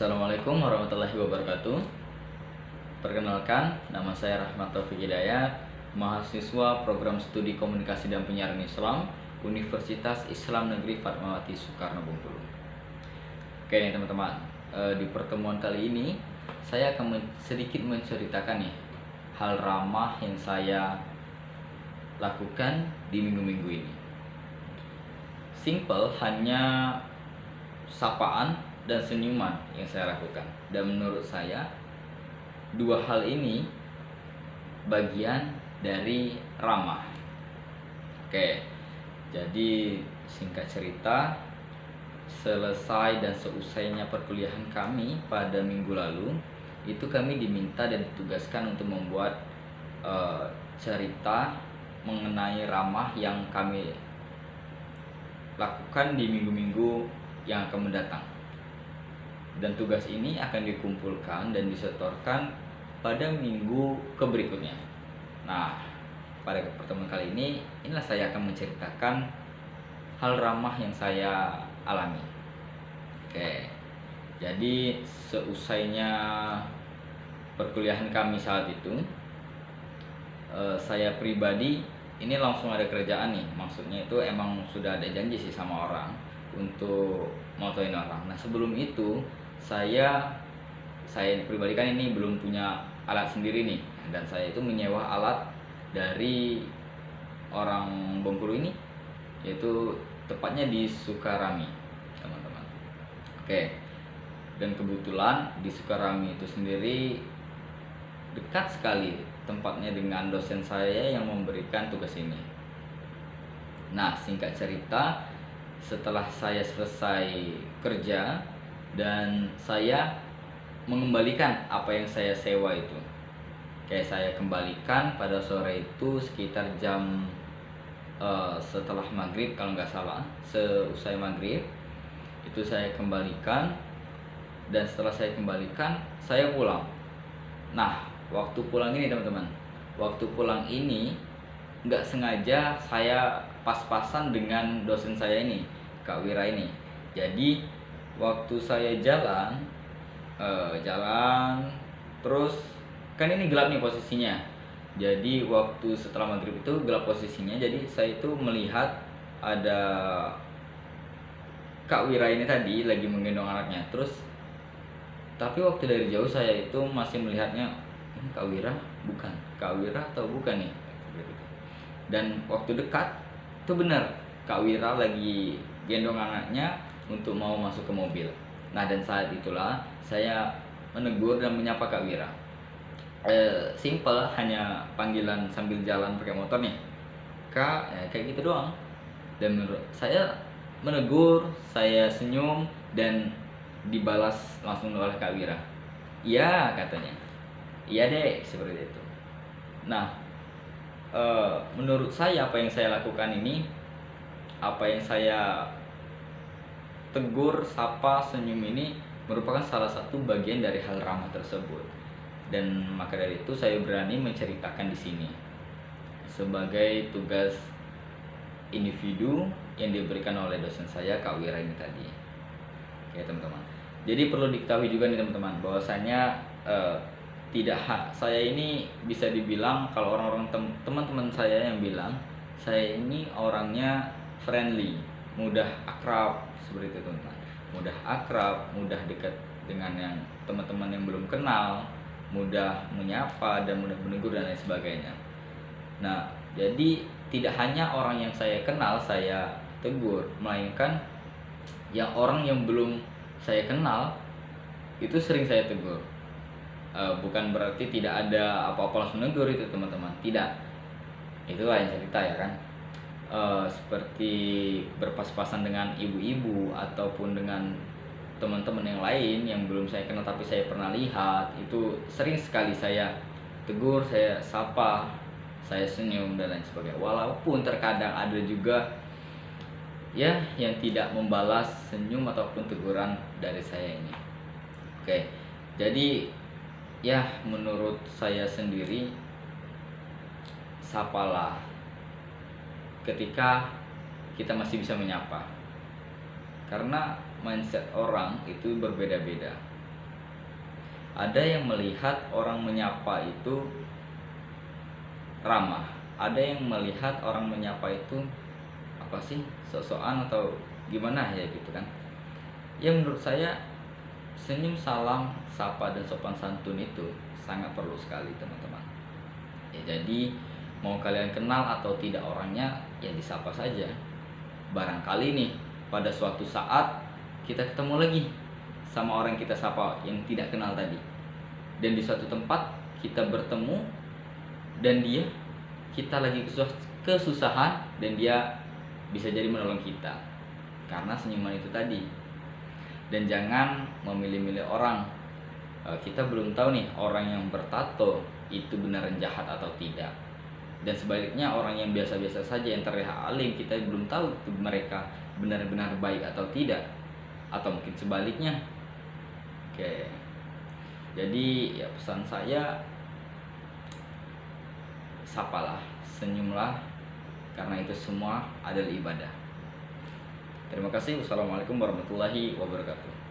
Assalamualaikum warahmatullahi wabarakatuh. Perkenalkan, nama saya Rahmat Taufik Hidayat, mahasiswa program studi komunikasi dan penyiaran Islam, Universitas Islam Negeri Fatmawati Soekarno Bengkulu. Oke nih teman-teman, di pertemuan kali ini saya akan sedikit menceritakan nih hal ramah yang saya lakukan di minggu-minggu ini. Simple, hanya sapaan dan senyuman yang saya lakukan, dan menurut saya dua hal ini bagian dari ramah. Oke, jadi singkat cerita, selesai dan seusainya perkuliahan kami pada minggu lalu, itu kami diminta dan ditugaskan untuk membuat cerita mengenai ramah yang kami lakukan di minggu-minggu yang akan mendatang. Dan tugas ini akan dikumpulkan dan disetorkan pada minggu berikutnya. Nah, pada pertemuan kali ini, inilah saya akan menceritakan hal ramah yang saya alami. Oke, jadi seusainya perkuliahan kami saat itu, saya pribadi ini langsung ada kerjaan nih. Maksudnya itu emang sudah ada janji sih sama orang untuk motoin orang. Nah, sebelum itu saya pribadi kan ini belum punya alat sendiri nih, dan saya itu menyewa alat dari orang Bengkulu ini, yaitu tepatnya di Sukarami, teman-teman. Oke, dan kebetulan di Sukarami itu sendiri dekat sekali tempatnya dengan dosen saya yang memberikan tugas ini. Nah, singkat cerita, setelah saya selesai kerja dan saya mengembalikan apa yang saya sewa itu, kayak saya kembalikan pada sore itu sekitar jam setelah maghrib kalau nggak salah, seusai maghrib itu saya kembalikan, dan setelah saya kembalikan saya pulang. Nah, waktu pulang ini teman-teman, waktu pulang ini nggak sengaja saya pas-pasan dengan dosen saya ini, Kak Wira ini. Jadi waktu saya jalan terus kan ini gelap nih posisinya. Jadi waktu setelah maghrib itu gelap posisinya. Jadi saya itu melihat ada Kak Wira ini tadi lagi menggendong anaknya. Terus tapi waktu dari jauh saya itu masih melihatnya, ini Kak Wira bukan? Kak Wira atau bukan nih? Dan waktu dekat itu benar Kak Wira lagi gendong anaknya untuk mau masuk ke mobil. Nah, dan saat itulah saya menegur dan menyapa Kak Wira. Simple, hanya panggilan sambil jalan pakai motor nih, Kak, ya, kayak gitu doang. Dan menurut saya menegur, saya senyum, dan dibalas langsung oleh Kak Wira. Iya, katanya. Iya deh, seperti itu. Nah, menurut saya apa yang saya lakukan ini, apa yang saya tegur, sapa, senyum ini merupakan salah satu bagian dari hal ramah tersebut. Dan maka dari itu saya berani menceritakan di sini sebagai tugas individu yang diberikan oleh dosen saya, Kak Wira ini tadi. Oke teman-teman. Jadi perlu diketahui juga nih teman-teman, bahwasanya saya ini bisa dibilang, kalau orang-orang teman-teman saya yang bilang saya ini orangnya friendly, mudah akrab, seperti itu teman-teman. Mudah akrab, mudah dekat dengan yang teman-teman yang belum kenal, mudah menyapa dan mudah menegur dan lain sebagainya. Nah, jadi tidak hanya orang yang saya kenal saya tegur, melainkan yang orang yang belum saya kenal itu sering saya tegur. Bukan berarti tidak ada apa-apa langsung menegur itu teman-teman, tidak. Itu lain cerita ya kan. Seperti berpas-pasan dengan ibu-ibu ataupun dengan teman-teman yang lain yang belum saya kenal tapi saya pernah lihat, itu sering sekali saya tegur, saya sapa, saya senyum dan lain sebagainya. Walaupun terkadang ada juga ya yang tidak membalas senyum ataupun teguran dari saya ini. Oke, jadi ya menurut saya sendiri, sapalah ketika kita masih bisa menyapa. Karena mindset orang itu berbeda-beda. Ada yang melihat orang menyapa itu ramah, ada yang melihat orang menyapa itu apa sih, sok-sokan atau gimana ya gitu kan. Ya menurut saya senyum, salam, sapa dan sopan santun itu sangat perlu sekali teman-teman. Ya jadi mau kalian kenal atau tidak orangnya, ya disapa saja. Barangkali nih pada suatu saat kita ketemu lagi sama orang yang kita sapa yang tidak kenal tadi, dan di suatu tempat kita bertemu dan kita lagi kesusahan dan dia bisa jadi menolong kita karena senyuman itu tadi. Dan jangan memilih-milih orang. Kita belum tahu nih orang yang bertato itu beneran jahat atau tidak, dan sebaliknya orang yang biasa-biasa saja yang terlihat alim, kita belum tahu itu mereka benar-benar baik atau tidak, atau mungkin sebaliknya. Oke, jadi ya pesan saya, sapalah, senyumlah, karena itu semua adalah ibadah. Terima kasih. Wassalamualaikum warahmatullahi wabarakatuh.